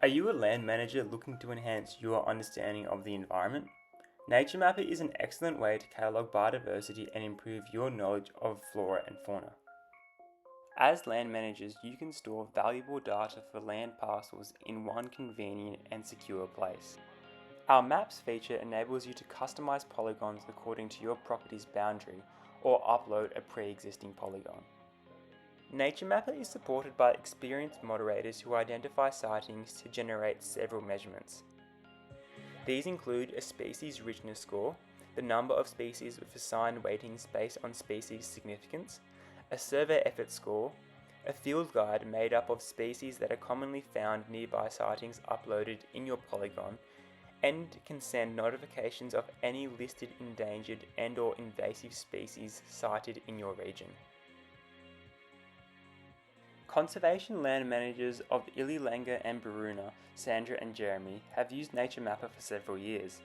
Are you a land manager looking to enhance your understanding of the environment? NatureMapr is an excellent way to catalogue biodiversity and improve your knowledge of flora and fauna. As land managers, you can store valuable data for land parcels in one convenient and secure place. Our Maps feature enables you to customize polygons according to your property's boundary or upload a pre-existing polygon. NatureMapr is supported by experienced moderators who identify sightings to generate several measurements. These include a species richness score, the number of species with assigned weightings based on species significance, a survey effort score, a field guide made up of species that are commonly found nearby sightings uploaded in your polygon, and can send notifications of any listed endangered and/or invasive species sighted in your region. Conservation land managers of Ililanga and Baruna, Sandra and Jeremy, have used NatureMapr for several years.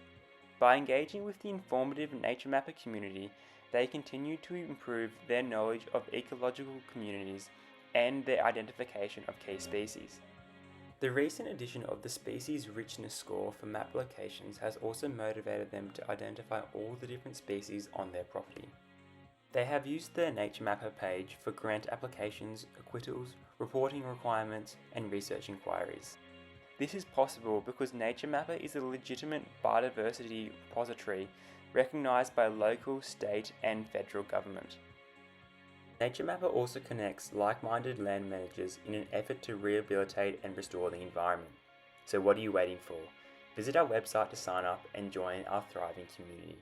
By engaging with the informative NatureMapr community, they continue to improve their knowledge of ecological communities and their identification of key species. The recent addition of the species richness score for map locations has also motivated them to identify all the different species on their property. They have used their NatureMapr page for grant applications, acquittals, reporting requirements, and research inquiries. This is possible because NatureMapr is a legitimate biodiversity repository recognised by local, state, and federal government. NatureMapr also connects like-minded land managers in an effort to rehabilitate and restore the environment. So what are you waiting for? Visit our website to sign up and join our thriving community.